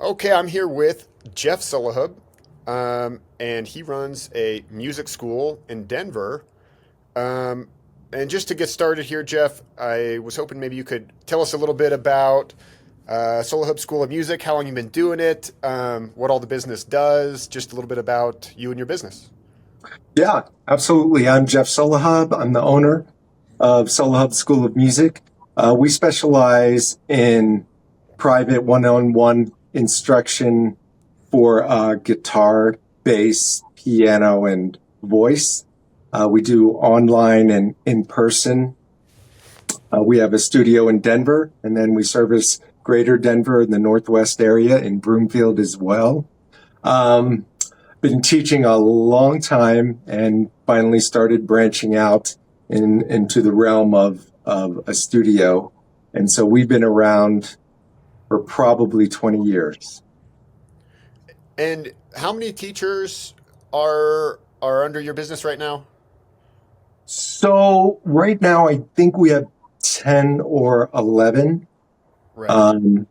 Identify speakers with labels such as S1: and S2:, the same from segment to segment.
S1: Okay, I'm here with Jeff Sulahub, and he runs a music school in Denver. Um, and just to get started here, Jeff, I was hoping maybe you could tell us a little bit about Sulahub School of Music, how long you've been doing it, what all the business does, just a little bit about you and your business.
S2: Yeah, absolutely. I'm Jeff Solahub. I'm the owner of Solahub School of Music. We specialize in private one-on-one instruction for guitar, bass, piano, and voice. We do online and in person. We have a studio in Denver, and then we service Greater Denver and the Northwest area in Broomfield as well. Um, Been teaching a long time and finally started branching out into the realm of a studio. And so we've been around for probably 20 years.
S1: And how many teachers are under your business right now?
S2: So right now, I think we have 10 or 11.
S1: Right.
S2: Um,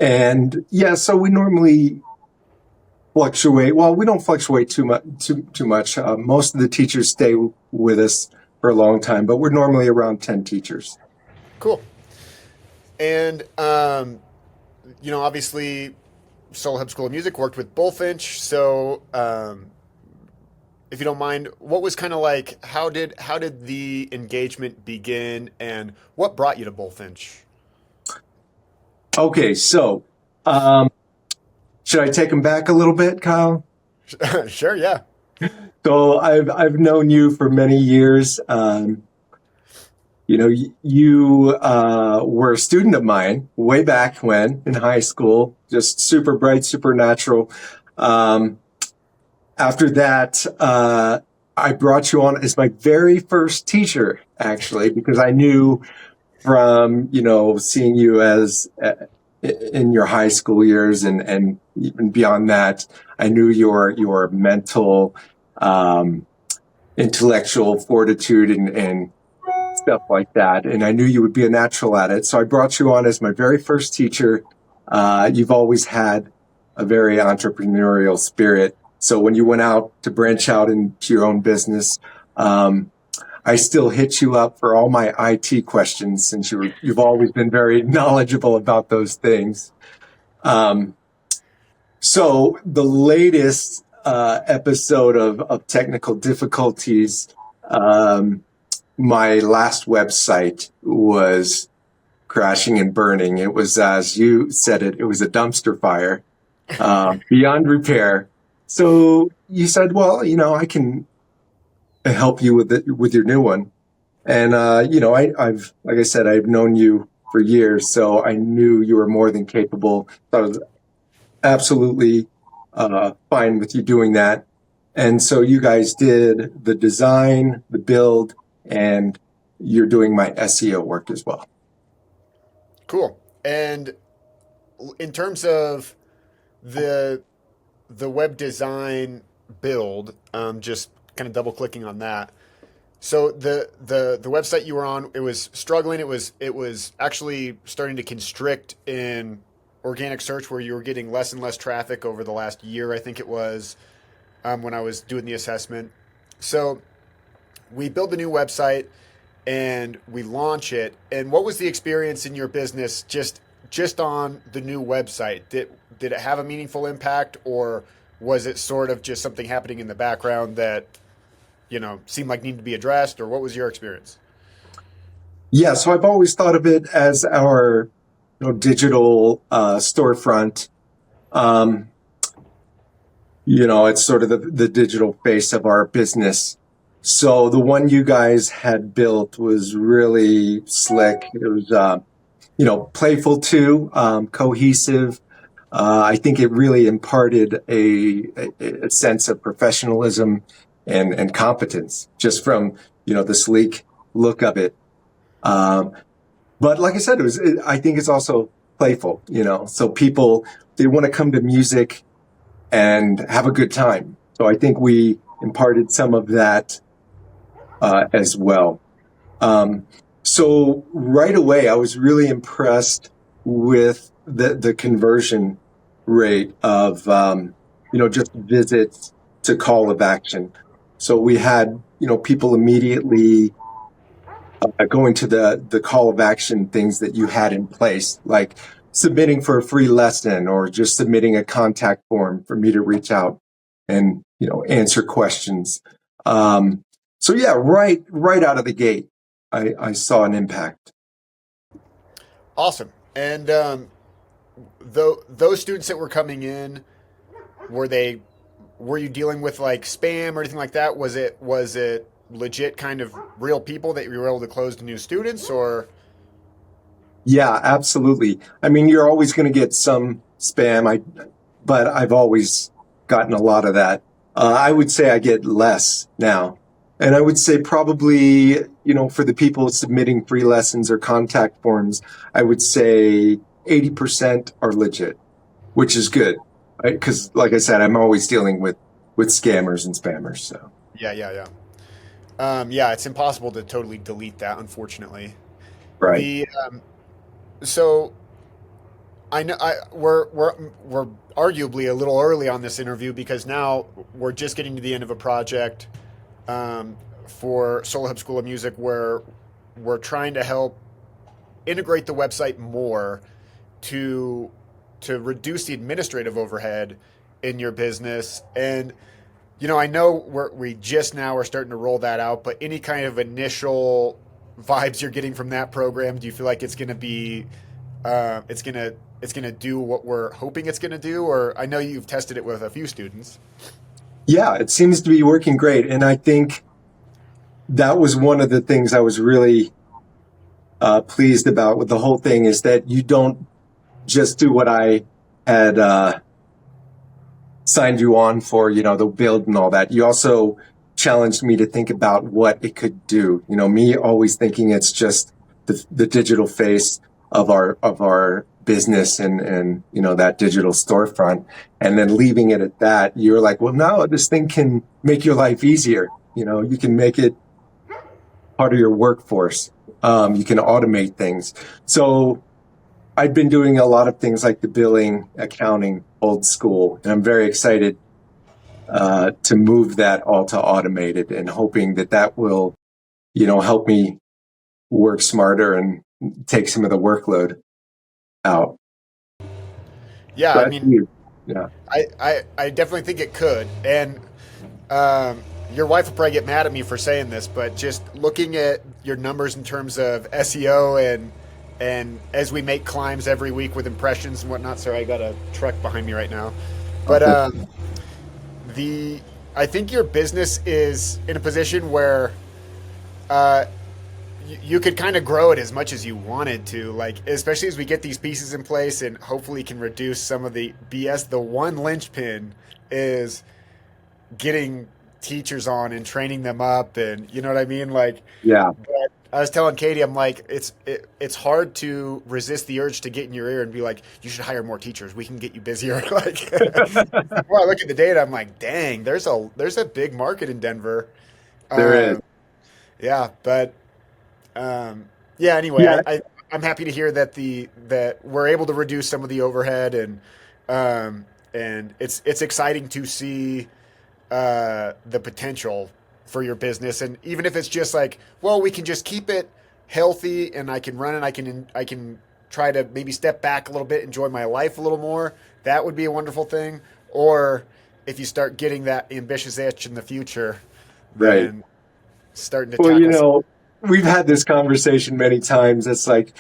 S2: and yeah, so we normally fluctuate. Well, we don't fluctuate too much. Most of the teachers stay with us for a long time, but we're normally around 10 teachers.
S1: Cool. And obviously, Soul Hub School of Music worked with Bullfinch. So, if you don't mind, what was kind of like? How did the engagement begin, and what brought you to Bullfinch?
S2: Okay, so um, should I take them back a little bit, Kyle?
S1: Sure, yeah.
S2: So I've known you for many years. You were a student of mine way back when in high school, just super bright, super natural. Um, After that, I brought you on as my very first teacher, actually, because I knew from seeing you as in your high school years and even beyond that, I knew your mental, um, intellectual fortitude and stuff like that, and I knew you would be a natural at it. So I brought you on as my very first teacher. You've always had a very entrepreneurial spirit. So when you went out to branch out into your own business, um, I still hit you up for all my IT questions since you've always been very knowledgeable about those things. Um, so the latest episode of technical difficulties, um, my last website was crashing and burning. It was, as you said it was a dumpster fire, beyond repair. So you said, well, I can help you with it, with your new one. And, I've, like I said, I've known you for years, so I knew you were more than capable. So I was absolutely fine with you doing that. And so you guys did the design, the build, and you're doing my SEO work as well.
S1: Cool. And in terms of the the web design build, just kind of double clicking on that. So the website you were on, it was struggling. It was actually starting to constrict in organic search, where you were getting less and less traffic over the last year. I think it was, when I was doing the assessment. So we build the new website and we launch it. And what was the experience in your business just on the new website? Did it have a meaningful impact, or was it sort of just something happening in the background that seemed like needed to be addressed, or what was your experience?
S2: Yeah, so I've always thought of it as our digital storefront. Um, it's sort of the digital face of our business. So the one you guys had built was really slick. It was, playful too, cohesive. I think it really imparted a sense of professionalism and competence just from, the sleek look of it. Um, but like I said, I think it's also playful, so people, they want to come to music and have a good time. So I think we imparted some of that as well. Um, so right away, I was really impressed with the conversion. rate of, just visits to call of action. So we had, people immediately going to the call of action things that you had in place, like submitting for a free lesson or just submitting a contact form for me to reach out and, answer questions. So yeah, right out of the gate, I saw an impact.
S1: Awesome. And those students that were coming in, were you dealing with like spam or anything like that? Was it legit kind of real people that you were able to close to new students, or?
S2: Yeah, absolutely. I mean, you're always going to get some spam. But I've always gotten a lot of that. I would say I get less now. And I would say probably, for the people submitting free lessons or contact forms, I would say 80% are legit, which is good. Because like I said, I'm always dealing with scammers and spammers. So
S1: Yeah. Yeah, it's impossible to totally delete that, unfortunately.
S2: right.
S1: The so I know we're arguably a little early on this interview because now we're just getting to the end of a project for Solo Hub School of Music where we're trying to help integrate the website more to reduce the administrative overhead in your business. And I know we just now are starting to roll that out, but any kind of initial vibes you're getting from that program, do you feel like it's going to be it's going to do what we're hoping it's going to do? Or I know you've tested it with a few students.
S2: Yeah, it seems to be working great. And I think that was one of the things I was really pleased about with the whole thing is that you don't just do what I had signed you on for, the build and all that. You also challenged me to think about what it could do. Me always thinking it's just the digital face of our business and that digital storefront, and then leaving it at that. You're like, well, no, this thing can make your life easier. You can make it part of your workforce. You can automate things. So I've been doing a lot of things like the billing, accounting, old school, and I'm very excited to move that all to automated and hoping that will, help me work smarter and take some of the workload out.
S1: Yeah, I mean,
S2: Yeah.
S1: I definitely think it could. And your wife will probably get mad at me for saying this, but just looking at your numbers in terms of SEO and as we make climbs every week with impressions and whatnot. Sorry, I got a truck behind me right now. But I think your business is in a position where you could kind of grow it as much as you wanted to, like, especially as we get these pieces in place and hopefully can reduce some of the BS. The one linchpin is getting teachers on and training them up, and you know what I mean? Like,
S2: Yeah.
S1: but I was telling Katie, I'm like, it's hard to resist the urge to get in your ear and be like, you should hire more teachers. We can get you busier. Like, well, I look at the data, I'm like, dang, there's a big market in Denver.
S2: There is.
S1: Yeah, but yeah. Anyway,
S2: Yeah.
S1: I'm happy to hear that we're able to reduce some of the overhead, and it's exciting to see the potential for your business. And even if it's just like, well, we can just keep it healthy and I can run it, I can try to maybe step back a little bit, enjoy my life a little more. That would be a wonderful thing. Or if you start getting that ambitious itch in the future,
S2: Right.
S1: then starting to
S2: Well,
S1: tackle.
S2: we've had this conversation many times. It's like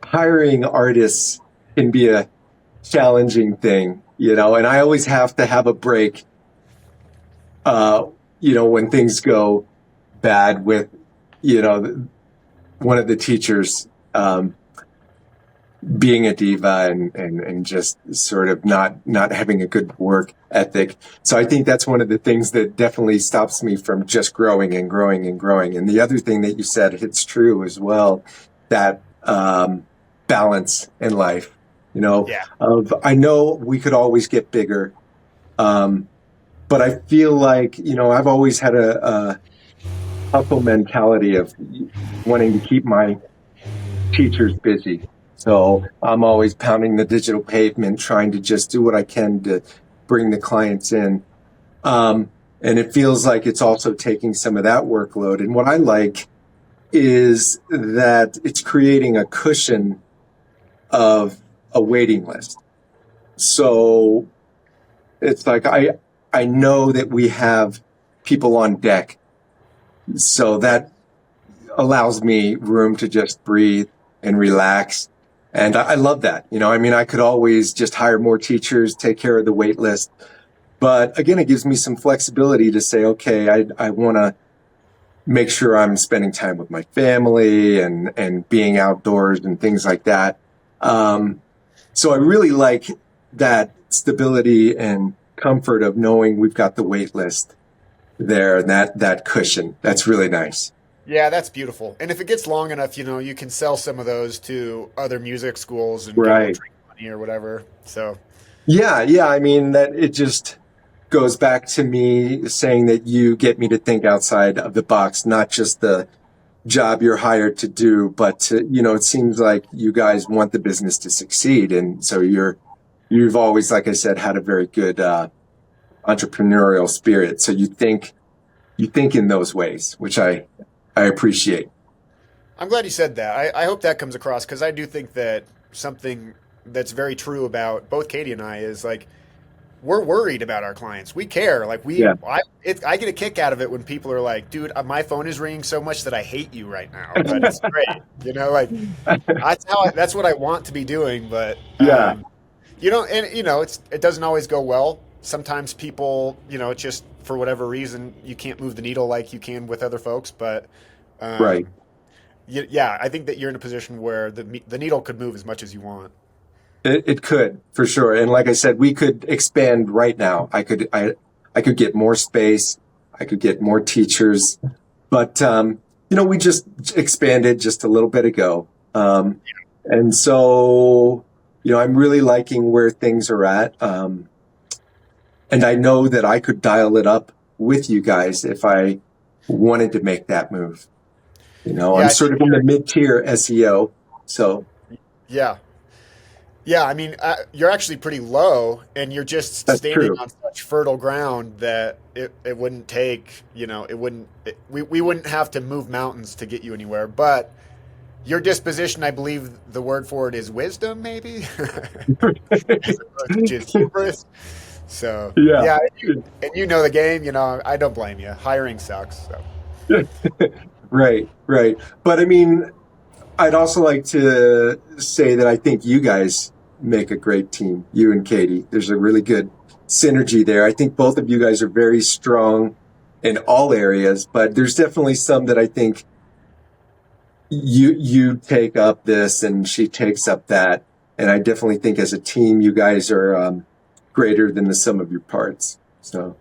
S2: hiring artists can be a challenging thing, and I always have to have a break, when things go bad with, one of the teachers being a diva and just sort of not having a good work ethic. So I think that's one of the things that definitely stops me from just growing and growing and growing. And the other thing that you said, it's true as well, that balance in life,
S1: Yeah.
S2: I know we could always get bigger. But I feel like, I've always had a hustle mentality of wanting to keep my teachers busy. So I'm always pounding the digital pavement, trying to just do what I can to bring the clients in. And it feels like it's also taking some of that workload. And what I like is that it's creating a cushion of a waiting list. So it's like I know that we have people on deck. So that allows me room to just breathe and relax. And I love that. I mean, I could always just hire more teachers, take care of the wait list. But again, it gives me some flexibility to say, okay, I want to make sure I'm spending time with my family and being outdoors and things like that. So I really like that stability and comfort of knowing we've got the wait list there and that cushion. That's really nice.
S1: Yeah, that's beautiful. And if it gets long enough, you can sell some of those to other music schools and get a little
S2: Right.
S1: training money or whatever. So,
S2: Yeah. I mean, that it just goes back to me saying that you get me to think outside of the box, not just the job you're hired to do, but it seems like you guys want the business to succeed. And so you've always, like I said, had a very good, entrepreneurial spirit. So you think in those ways, which I appreciate.
S1: I'm glad you said that. I hope that comes across because I do think that something that's very true about both Katie and I is like we're worried about our clients. We care. Like
S2: Yeah.
S1: I get a kick out of it when people are like, "Dude, my phone is ringing so much that I hate you right now." But it's great, like that's what I want to be doing. But
S2: Yeah.
S1: it doesn't always go well. Sometimes people, it's just for whatever reason you can't move the needle like you can with other folks. But
S2: Right.
S1: yeah, I think that you're in a position where the needle could move as much as you want.
S2: It could for sure. And like I said, we could expand right now. I could get more space. I could get more teachers, but, we just expanded just a little bit ago. And so, I'm really liking where things are at. And I know that I could dial it up with you guys if I wanted to make that move.
S1: Yeah,
S2: I'm sort of in the mid-tier SEO. So
S1: yeah. Yeah, I mean, you're actually pretty low, and you're just
S2: that's
S1: standing
S2: true.
S1: on such fertile ground that it wouldn't take, we wouldn't have to move mountains to get you anywhere. But your disposition, I believe the word for it is wisdom, maybe, as opposed to just hubris. So,
S2: Yeah.
S1: yeah, and you know the game, I don't blame you. Hiring sucks. So,
S2: Right. But I mean, I'd also like to say that I think you guys make a great team, you and Katie. There's a really good synergy there. I think both of you guys are very strong in all areas, but there's definitely some that I think you take up this and she takes up that. And I definitely think as a team, you guys are greater than the sum of your parts. So,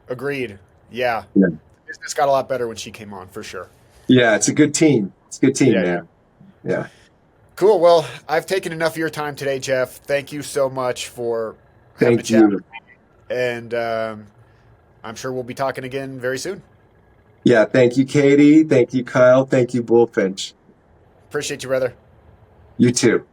S1: agreed. Yeah.
S2: yeah.
S1: Business got a lot better when she came on, for sure.
S2: Yeah, it's a good team. It's a good team,
S1: Yeah.
S2: man. Yeah.
S1: Cool. Well, I've taken enough of your time today, Jeff. Thank you so much for having a
S2: Thank
S1: chat.
S2: you.
S1: And I'm sure we'll be talking again very soon.
S2: Yeah, thank you, Katie. Thank you, Kyle. Thank you, Bullfinch.
S1: Appreciate you, brother.
S2: You too.